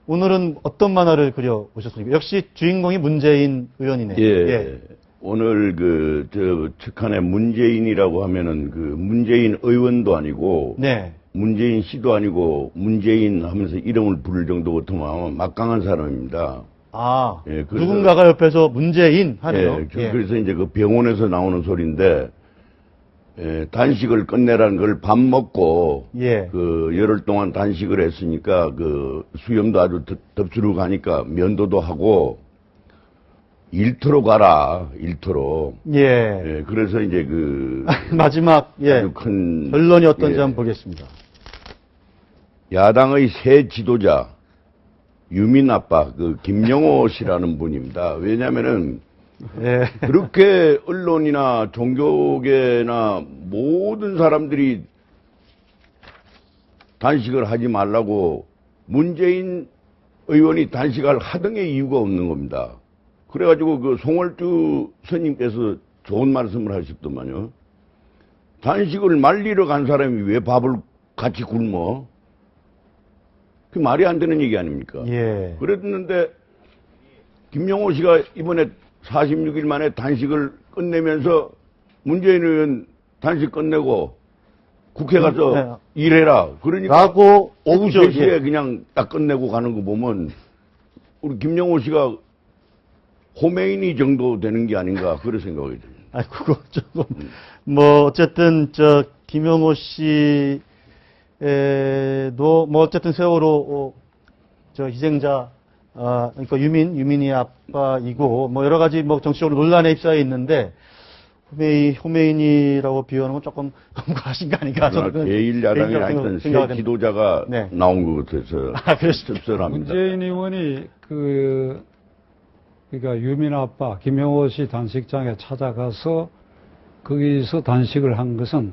오늘은 어떤 만화를 그려 오셨습니까? 역시 주인공이 문재인 의원이네요. 예. 오늘 측간에 문재인이라고 하면은 문재인 의원도 아니고, 네. 문재인 씨도 아니고, 문재인 하면서 이름을 부를 정도 같으면 아마 막강한 사람입니다. 아, 예, 누군가가 옆에서 문재인 하네요. 그래서 이제 그 병원에서 나오는 소리인데, 단식을 끝내라는 걸 밥 먹고, 열흘 동안 단식을 했으니까, 수염도 아주 덥수룩 하니까 면도도 하고, 일터로 가라, 일터로. 그래서 이제 마지막, 아주 큰. 결론이 어떤지 한번 보겠습니다. 야당의 새 지도자, 유민 아빠, 김영호 씨라는 분입니다. 왜냐면은, 그렇게 언론이나 종교계나 모든 사람들이 단식을 하지 말라고 문재인 의원이 단식을 하등의 이유가 없는 겁니다. 그래가지고 송월주 스님께서 좋은 말씀을 하셨더만요. 단식을 말리러 간 사람이 왜 밥을 같이 굶어? 그 말이 안 되는 얘기 아닙니까? 그랬는데 김영호 씨가 이번에 46일 만에 단식을 끝내면서 문재인 의원 단식 끝내고 국회 가서 일해라. 그러니까 오후 3시에 그냥 딱 끝내고 가는 거 보면 우리 김영호 씨가 호메인이 정도 되는 게 아닌가 그런 생각이 듭니다. 아, 그거 조금 어쨌든 김영호 씨도 어쨌든 세월호 희생자 그러니까 유민이 아빠이고 여러 가지 정치적으로 논란에 휩싸여 있는데 호메인이라고 비유하는 건 조금 너무 과하신 거 아닌가? 제1야당이 하여튼 새 지도자가 나온 것 같아서 씁쓸합니다. 문재인 의원이 그러니까 유민 아빠 김영호 씨 단식장에 찾아가서 거기서 단식을 한 것은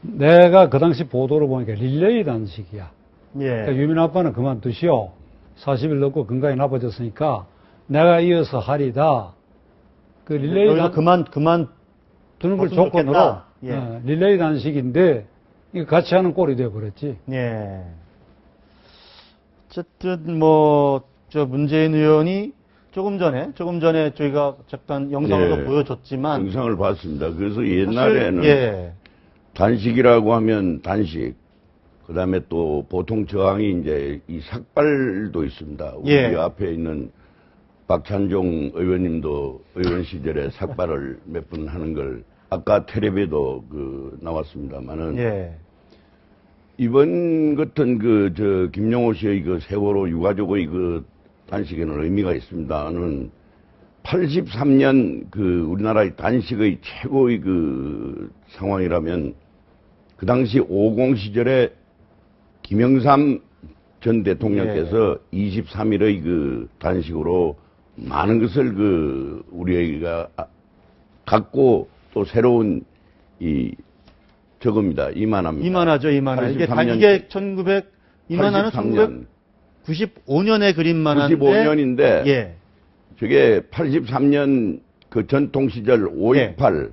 내가 그 당시 보도를 보니까 릴레이 단식이야. 그러니까 유민 아빠는 그만두시오. 40일 넘고 건강이 나빠졌으니까 내가 이어서 하리다. 릴레이 그만두는 걸 조건으로 릴레이 단식인데 이거 같이 하는 꼴이 되어버렸지. 어쨌든 문재인 의원이 조금 전에 저희가 잠깐 영상으로 보여줬지만 영상을 봤습니다. 그래서 옛날에는 단식이라고 하면 단식, 그 다음에 또 보통 저항이 이제 이 삭발도 있습니다. 우리 앞에 있는 박찬종 의원님도 의원 시절에 삭발을 몇 번 하는 걸 아까 텔레비에도 나왔습니다만은 이번 같은 김영호 씨의 세월호 유가족의 단식에는 의미가 있습니다는 83년 우리나라의 단식의 최고의 상황이라면 그 당시 50 시절에 김영삼 전 대통령께서 23일의 단식으로 많은 것을 우리가 갖고 또 새로운 저겁니다. 이만합니다. 이만하죠. 이게 95년에 그린 만화인데 95년인데 저게 83년 전통 시절 5.18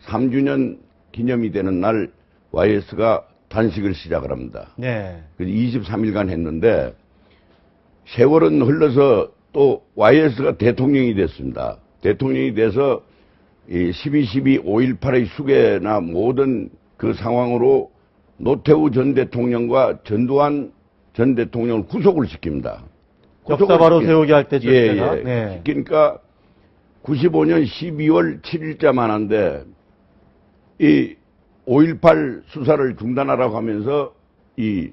3주년 기념이 되는 날 YS가 단식을 시작을 합니다. 그래서 23일간 했는데 세월은 흘러서 또 YS가 대통령이 됐습니다. 대통령이 돼서 12.12 5.18의 수계나 모든 상황으로 노태우 전 대통령과 전두환 전 대통령을 구속을 시킵니다. 역사 바로 세우기 할 때죠. 시키니까 95년 12월 7일자 만한데 이 5.18 수사를 중단하라고 하면서 이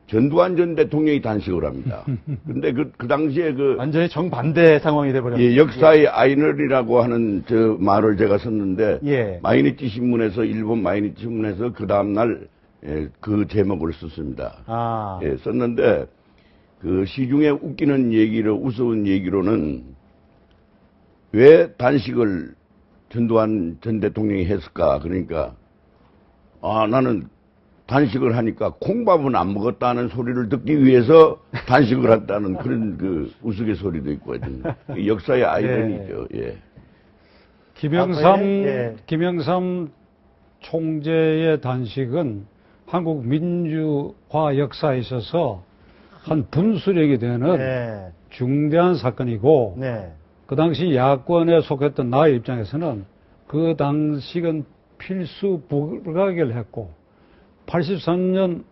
전두환 전 대통령이 단식을 합니다. 근데 그 당시에 완전히 정반대 상황이 돼버렸어요. 역사의 아이러니라고 하는 말을 제가 썼는데 마이니치 신문에서 일본 마이니치 신문에서 그 다음날 그 제목을 썼습니다. 썼는데 시중에 웃기는 우스운 얘기로는 왜 단식을 전두환 전 대통령이 했을까? 그러니까 나는 단식을 하니까 콩밥은 안 먹었다는 소리를 듣기 위해서 단식을 했다는 그런 우스갯소리도 있고 하여튼 역사의 아이러니죠. 김영삼 총재의 단식은 한국 민주화 역사에 있어서 한 분수령이 되는 네. 중대한 사건이고 네. 그 당시 야권에 속했던 나의 입장에서는 그 당시는 필수 불가결했고 83년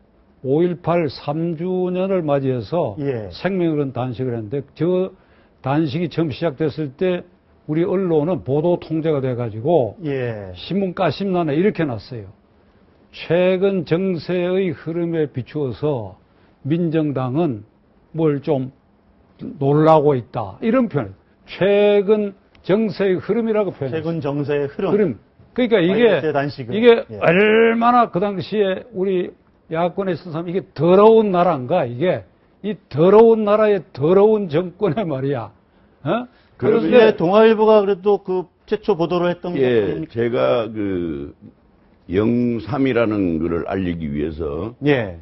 5.18 3주년을 맞이해서 예. 생명을 단식을 했는데 저 단식이 처음 시작됐을 때 우리 언론은 보도 통제가 돼가지고 예. 신문 가심란에 이렇게 났어요. 최근 정세의 흐름에 비추어서 민정당은 뭘 좀 놀라고 있다. 이런 표현. 최근 정세의 흐름이라고 표현했어요. 최근 정세의 흐름. 그러니까 YS의 단식을. 이게 예. 얼마나 그 당시에 우리 야권에 있던 사람 이게 더러운 나라인가 이게 이 더러운 나라의 더러운 정권의 말이야. 어? 그런데 동아일보가 그래도 그 최초 보도를 했던 게 예, 제가 그 03이라는 거를 알리기 위해서 예.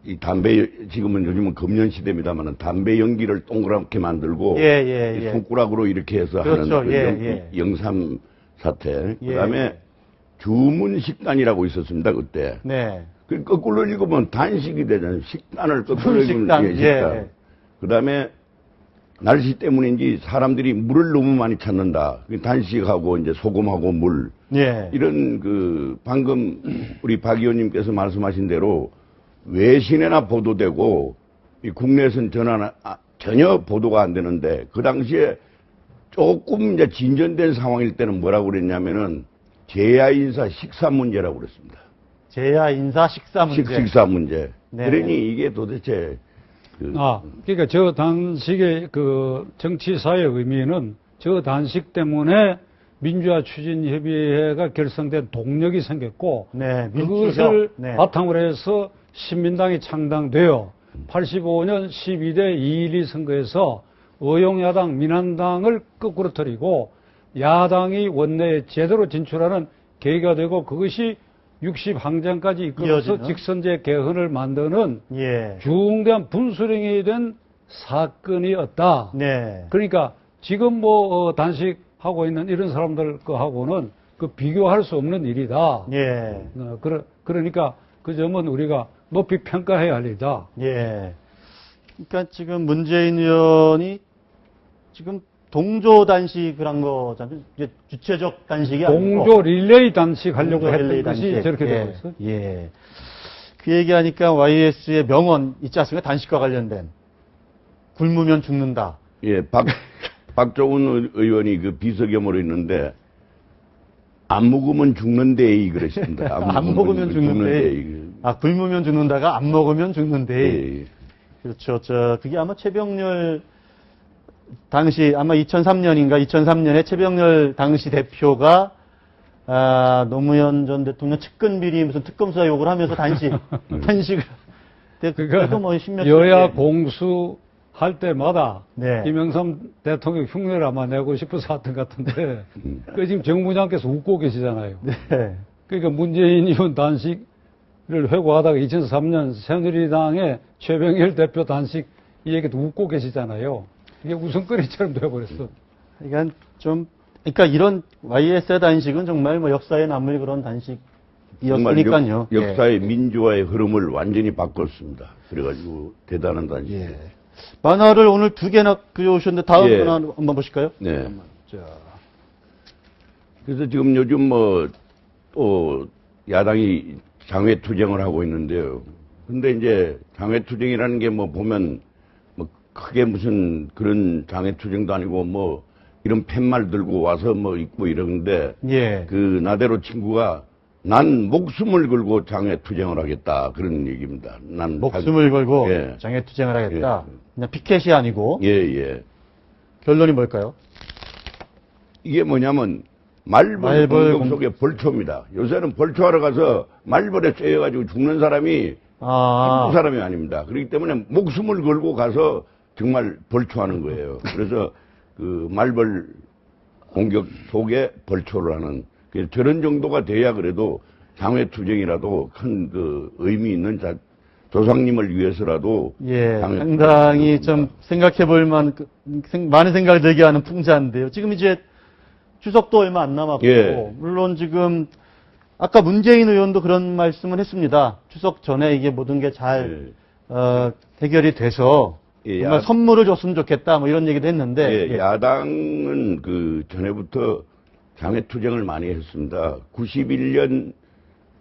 이 담배 지금은 요즘은 금년 시대입니다만은 담배 연기를 동그랗게 만들고 예. 이 손가락으로 이렇게 해서 그렇죠. 하는 그 예. 영삼 사태. 예. 그다음에 주문 식단이라고 있었습니다 그때. 네. 그 거꾸로 읽으면 단식이 되잖아요. 식단을 거꾸로 읽으면 식단. 예, 식단. 예. 그다음에 날씨 때문인지 사람들이 물을 너무 많이 찾는다. 단식하고 이제 소금하고 물. 예. 이런 그 방금 우리 박 의원님께서 말씀하신 대로 외신에나 보도되고 이 국내에서는 전혀 보도가 안 되는데 그 당시에 조금 이제 진전된 상황일 때는 뭐라고 그랬냐면은 제야 인사 식사 문제라고 그랬습니다. 제야 인사 식사 문제. 식사 문제. 네. 그러니 이게 도대체 그러니까 저 단식의 그 정치사의 의미는 저 단식 때문에 민주화 추진협의회가 결성된 동력이 생겼고 네, 그것을 네. 바탕으로 해서 신민당이 창당되어 85년 12대 212 선거에서 의용야당 민한당을 거꾸로 틀리고 야당이 원내에 제대로 진출하는 계기가 되고 그것이 60항쟁까지 이끌어서 이어지는? 직선제 개헌을 만드는 예. 중대한 분수령이 된 사건이었다. 네. 그러니까 지금 단식하고 있는 이런 사람들 거하고는 그 비교할 수 없는 일이다. 예. 그러니까 그 점은 우리가 높이 평가해야 할 일이다. 예. 그러니까 지금 문재인 의원이 지금 동조 단식을 한 거잖아요. 이제 주체적 단식이 아니고 동조 릴레이 단식 하려고 동조 했던 릴레이 것이 단식. 저렇게 예. 되고 있어요. 예. 그 얘기하니까 YS의 명언 있지 않습니까? 단식과 관련된. 굶으면 죽는다. 예, 박종훈 의원이 그 비서겸으로 있는데 안 먹으면 죽는데 그랬습니다. 안 먹으면 죽는데. 아, 굶으면 죽는다가 안 먹으면 죽는데. 예. 그렇죠. 그게 아마 최병렬 당시 아마 2003년인가 2003년에 최병렬 당시 대표가 노무현 전 대통령 측근 비리 무슨 특검 수사 요구를 하면서 단식을 그래도 뭐 십몇 여야 공수 할 때마다 네. 김영삼 대통령 흉내를 아마 내고 싶어서 하던 것 같은데 그 지금 정부장께서 웃고 계시잖아요. 네. 그러니까 문재인 의원 단식을 회고하다가 2003년 새누리당의 최병렬 대표 단식 이 얘기도 웃고 계시잖아요. 이게 웃음거리처럼 되어버렸어. 그러니까 이런 YS의 단식은 정말 뭐 역사에 남을 그런 단식이었으니까요. 역사의 민주화의 흐름을 완전히 바꿨습니다. 그래가지고 대단한 단식. 예. 만화를 오늘 2개나 그려오셨는데 다음 예. 만화 한번 보실까요? 네. 자. 그래서 지금 요즘 또 야당이 장외투쟁을 하고 있는데요. 근데 이제 장외투쟁이라는 게 보면 크게 무슨 그런 장외투쟁도 아니고 이런 팻말 들고 와서 있고 이러는데 예. 그 나대로 친구가 난 목숨을 걸고 장외투쟁을 하겠다 그런 얘기입니다. 난 목숨을 걸고 예. 장외투쟁을 하겠다. 그냥 피켓이 아니고 예. 결론이 뭘까요? 이게 뭐냐면 말벌 공격 속의 벌초입니다. 요새는 벌초하러 가서 말벌에 쬐여가지고 죽는 사람이 한두 사람이 아닙니다. 그렇기 때문에 목숨을 걸고 가서 정말 벌초하는 거예요. 그래서 그 말벌 공격 속에 벌초를 하는 저런 정도가 돼야 그래도 장외투쟁이라도 큰 그 의미 있는 조상님을 위해서라도 상당히 좀 생각해 볼 만한 많은 생각을 들게 하는 풍자인데요. 지금 이제 추석도 얼마 안 남았고 물론 지금 아까 문재인 의원도 그런 말씀을 했습니다. 추석 전에 이게 모든 게 잘 해결이 돼서 예, 정말 선물을 줬으면 좋겠다 뭐 이런 얘기도 했는데 예, 야당은 그 전에부터 장외투쟁을 많이 했습니다. 91년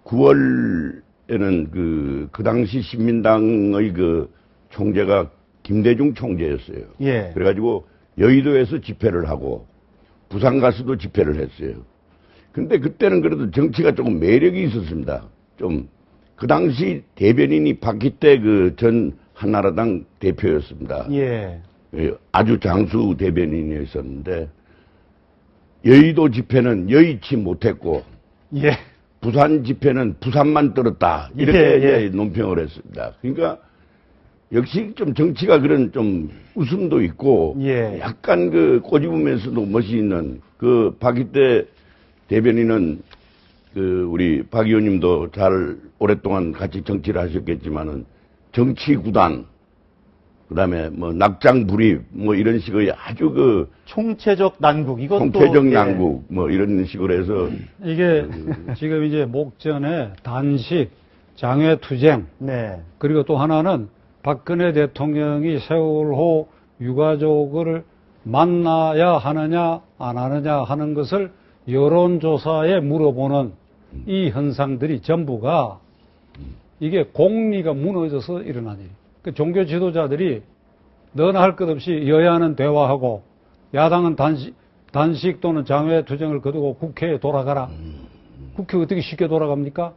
9월에는 그 당시 신민당의 그 총재가 김대중 총재였어요. 예. 그래가지고 여의도에서 집회를 하고 부산 가서도 집회를 했어요. 근데 그때는 그래도 정치가 조금 매력이 있었습니다. 좀 그 당시 대변인이 박희태 그 전 한나라당 대표였습니다. 예. 예, 아주 장수 대변인이었었는데 여의도 집회는 여의치 못했고 예. 부산 집회는 부산만 떨었다 이렇게 예. 논평을 했습니다. 그러니까 역시 좀 정치가 그런 좀 웃음도 있고 예. 약간 그 꼬집으면서도 멋이 있는 그 박희태 대변인은 그 우리 박 의원님도 잘 오랫동안 같이 정치를 하셨겠지만은 정치 구단 그다음에 뭐 낙장 불입 뭐 이런 식의 아주 그 총체적 난국 이것도 총체적 예. 난국 뭐 이런 식으로 해서 이게 지금 이제 목전에 단식, 장외투쟁, 네. 그리고 또 하나는 박근혜 대통령이 세월호 유가족을 만나야 하느냐 안 하느냐 하는 것을 여론조사에 물어보는 이 현상들이 전부가 이게 공리가 무너져서 일어난 일이에요. 그 종교 지도자들이 너나 할 것 없이 여야는 대화하고 야당은 단식 또는 장외투쟁을 거두고 국회에 돌아가라. 국회 어떻게 쉽게 돌아갑니까?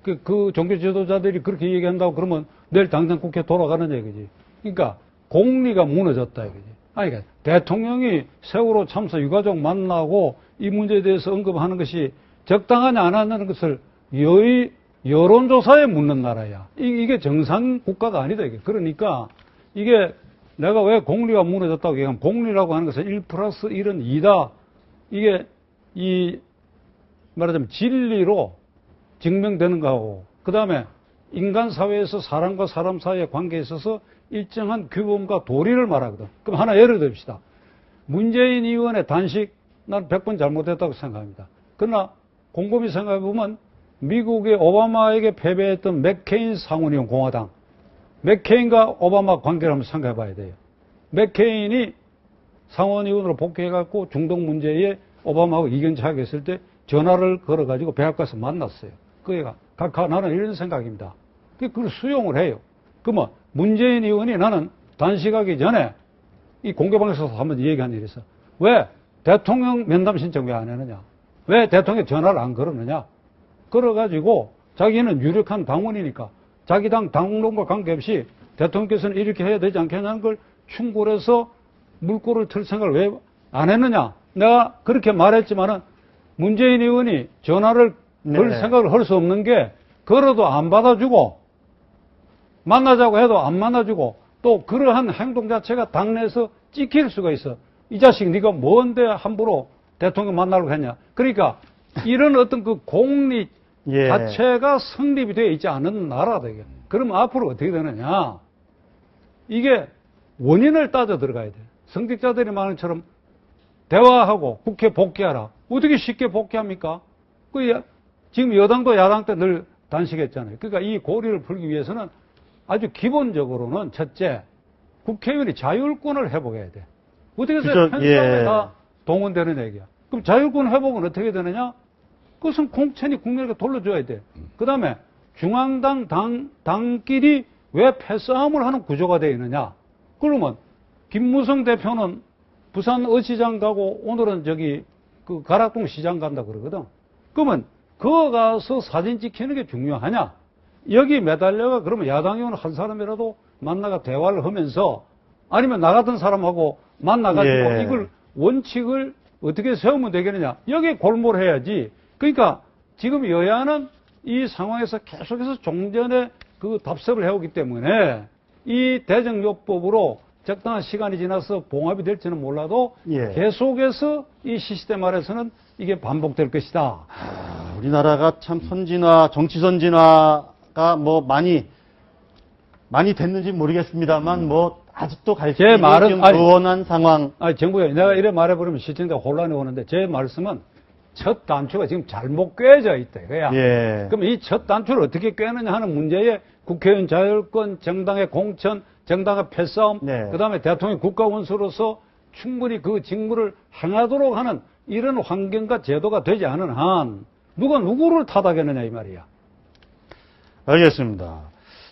그 종교 지도자들이 그렇게 얘기한다고 그러면 내일 당장 국회 돌아가는 얘기지. 그러니까 공리가 무너졌다 이거지. 아니, 그러니까 대통령이 세월호 참사 유가족 만나고 이 문제에 대해서 언급하는 것이 적당하냐 안 하냐는 것을 여론조사에 묻는 나라야. 이게 정상 국가가 아니다 이게. 그러니까 이게 내가 왜 공리가 무너졌다고 얘기하면 공리라고 하는 것은 1+1은 2다. 이게 말하자면 진리로 증명되는 거하고 그 다음에 인간 사회에서 사람과 사람 사이의 관계에 있어서 일정한 규범과 도리를 말하거든. 그럼 하나 예를 듭시다. 문재인 의원의 단식 난 100번 잘못했다고 생각합니다. 그러나 곰곰이 생각해보면 미국의 오바마에게 패배했던 맥케인 상원의원 공화당 맥케인과 오바마 관계를 한번 생각해봐야 돼요. 맥케인이 상원의원으로 복귀해갖고 중동 문제에 오바마하고 이견차게 했을 때 전화를 걸어가지고 백악관에서 만났어요. 그애가 각하 나는 이런 생각입니다. 그걸 수용을 해요. 그러면 문재인 의원이 나는 단식하기 전에 이 공개방에서 한번 얘기한 일이 있어. 왜 대통령 면담 신청 왜 안 했느냐? 왜 대통령 전화를 안 걸었느냐? 걸어가지고 자기는 유력한 당원이니까 자기 당 당론과 관계없이 대통령께서는 이렇게 해야 되지 않겠냐는 걸 충고해서 물꼬를 틀 생각을 왜 안 했느냐? 내가 그렇게 말했지만은 문재인 의원이 전화를 걸 생각을 할 수 없는 게 걸어도 안 받아주고 만나자고 해도 안 만나주고 또 그러한 행동 자체가 당내에서 찍힐 수가 있어. 이 자식 네가 뭔데 함부로 대통령 만나려고 했냐. 그러니까 이런 어떤 그 공리 자체가 성립이 되어 있지 않은 나라다 이게. 그러면 앞으로 어떻게 되느냐. 이게 원인을 따져 들어가야 돼. 성직자들이 말하는 것처럼 대화하고 국회 복귀하라. 어떻게 쉽게 복귀합니까? 지금 여당도 야당 때 늘 단식했잖아요. 그러니까 이 고리를 풀기 위해서는 아주 기본적으로는 첫째, 국회의원이 자율권을 회복해야 돼. 어떻게 해서 편성에 다 동원되는 얘기야. 그럼 자율권 회복은 어떻게 되느냐? 그것은 공천이 국민에게 돌려줘야 돼. 그 다음에 중앙당 당끼리 왜 패싸움을 하는 구조가 되어 있느냐? 그러면 김무성 대표는 부산 어시장 가고 오늘은 그 가락동 시장 간다 그러거든. 그러면 그거 가서 사진 찍히는 게 중요하냐? 여기 매달려가 그러면 야당 의원 한 사람이라도 만나가 대화를 하면서 아니면 나 같은 사람하고 만나가지고 이걸 원칙을 어떻게 세우면 되겠느냐? 여기에 골몰해야지. 그러니까 지금 여야는 이 상황에서 계속해서 종전에 그 답습을 해오기 때문에 이 대정요법으로 적당한 시간이 지나서 봉합이 될지는 몰라도 계속해서 이 시스템 아래서는 이게 반복될 것이다. 우리나라가 참 정치 선진화가 뭐 많이 됐는지 모르겠습니다만 뭐 아직도 갈 수 있는 원한 상황. 정부가 내가 이래 말해버리면 시청자 혼란이 오는데 제 말씀은 첫 단추가 지금 잘못 꿰져 있다 이거야. 예. 그럼 이 첫 단추를 어떻게 꿰느냐 하는 문제에 국회의원 자율권, 정당의 공천, 정당의 패싸움, 네. 그다음에 대통령이 국가원수로서 충분히 그 직무를 행하도록 하는 이런 환경과 제도가 되지 않은 한 누가 누구를 타닥이느냐 이 말이야. 알겠습니다.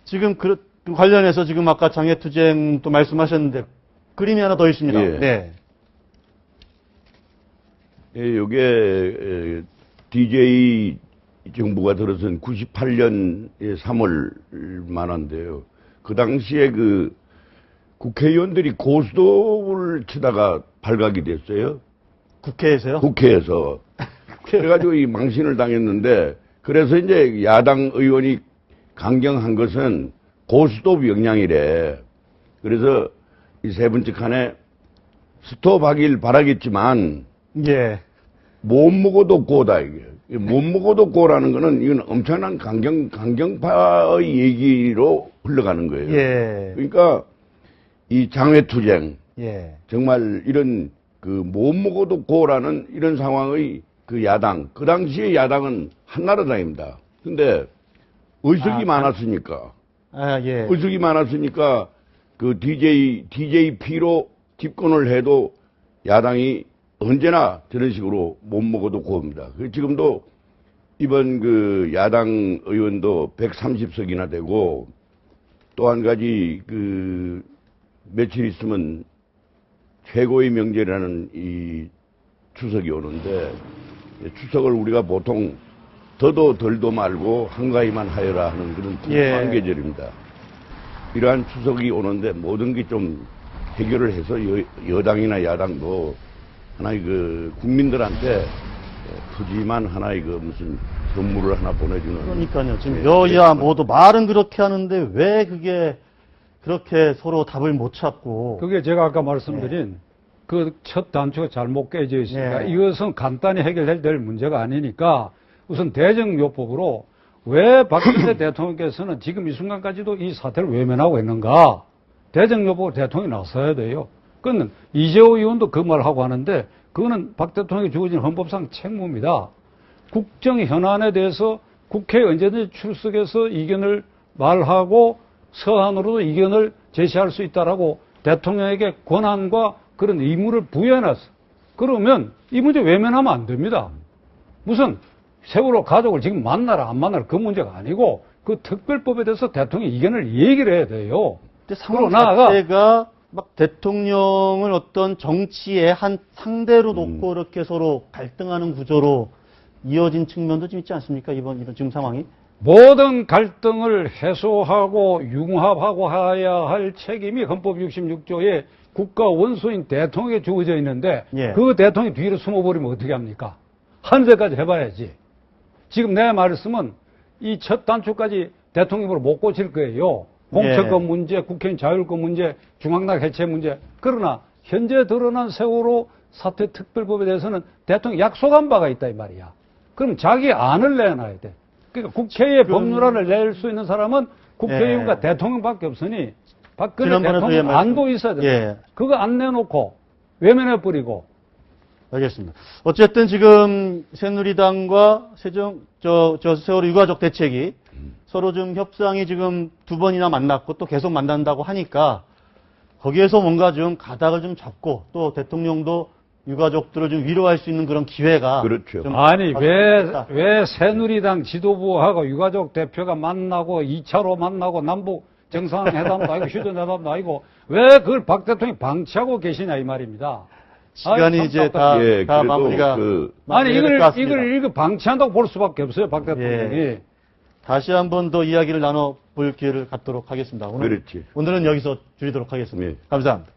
지금 그 관련해서 지금 아까 장애투쟁도 말씀하셨는데 그림이 하나 더 있습니다. 예. 네. 예, 요게 DJ 정부가 들어선 98년 3월 만한데요. 그 당시에 그 국회의원들이 고스톱을 치다가 발각이 됐어요. 국회에서요? 국회에서. 그래가지고 이 망신을 당했는데, 그래서 이제 야당 의원이 강경한 것은 고스톱 영향이래. 그래서 이 세 번째 칸에 스톱하길 바라겠지만, 예. 못 먹어도 고다, 이게. 못 먹어도 고라는 거는 이건 엄청난 강경파의 얘기로 흘러가는 거예요. 예. 그러니까 이 장외투쟁, 예. 정말 이런 그 못 먹어도 고라는 이런 상황의 그 야당, 그 당시에 야당은 한나라당입니다. 근데 의석이 많았으니까, 아, 예. 의석이 많았으니까 그 DJP로 집권을 해도 야당이 언제나 저런 식으로 못 먹어도 고입니다. 지금도 이번 그 야당 의원도 130석이나 되고 또 한 가지 그 며칠 있으면 최고의 명절이라는 이 추석이 오는데 추석을 우리가 보통 더도 덜도 말고 한가위만 하여라 하는 그런 풍성한 계절입니다. 이러한 추석이 오는데 모든 게 좀 해결을 해서 여당이나 야당도 하나의 그 국민들한테 푸짐한 하나의 그 무슨 선물을 하나 보내주는. 그러니까요. 지금 여야 모두 말은 그렇게 하는데 왜 그게 그렇게 서로 답을 못 찾고. 그게 제가 아까 말씀드린 그 첫 단추가 잘못 깨져 있으니까 이것은 간단히 해결해야 될 문제가 아니니까 우선 대정요법으로 왜 박근혜 대통령께서는 지금 이 순간까지도 이 사태를 외면하고 있는가. 대정요법으로 대통령이 나서야 돼요. 그건 이재호 의원도 그 말하고 하는데 그거는 박 대통령이 주어진 헌법상 책무입니다. 국정 현안에 대해서 국회에 언제든지 출석해서 이견을 말하고 서한으로도 이견을 제시할 수 있다라고 대통령에게 권한과 그런 의무를 부여해놨어. 그러면 이 문제 외면하면 안 됩니다. 무슨 세월호 가족을 지금 만나라 안 만나라 그 문제가 아니고 그 특별법에 대해서 대통령이 이견을 얘기를 해야 돼요. 근데 상황 자체가 막 대통령을 어떤 정치의 한 상대로 놓고 이렇게 서로 갈등하는 구조로 이어진 측면도 좀 있지 않습니까? 이런 지금 상황이? 모든 갈등을 해소하고 융합하고 해야 할 책임이 헌법 66조에 국가 원수인 대통령에게 주어져 있는데 그 대통령이 뒤로 숨어버리면 어떻게 합니까? 한제까지 해봐야지. 지금 내 말씀은 이 첫 단추까지 대통령으로 못 고칠 거예요. 공천권 문제, 국회의원 자율권 문제, 중앙당 해체 문제. 그러나 현재 드러난 세월호 사태 특별법에 대해서는 대통령이 약속한 바가 있다 이 말이야. 그럼 자기 안을 내놔야 돼. 그러니까 국회에 법률안을 낼 수 있는 사람은 국회의원과 대통령밖에 없으니 박근혜 대통령 안도 있어야 돼. 그거 안 내놓고 외면해버리고. 알겠습니다. 어쨌든 지금 새누리당과 세월호 유가족 대책이 서로 좀 협상이 지금 2번이나 만났고 또 계속 만난다고 하니까 거기에서 뭔가 좀 가닥을 좀 잡고 또 대통령도 유가족들을 좀 위로할 수 있는 그런 기회가. 그렇죠. 아니, 왜 새누리당 지도부하고 유가족 대표가 만나고 2차로 만나고 남북 정상회담도 아니고 휴전회담도 아니고 왜 그걸 박 대통령이 방치하고 계시냐 이 말입니다. 시간이 이제 다 마무리가. 아니, 이걸 방치한다고 볼 수밖에 없어요, 박 대통령이. 다시 한 번 더 이야기를 나눠볼 기회를 갖도록 하겠습니다. 오늘은 여기서 줄이도록 하겠습니다. 감사합니다.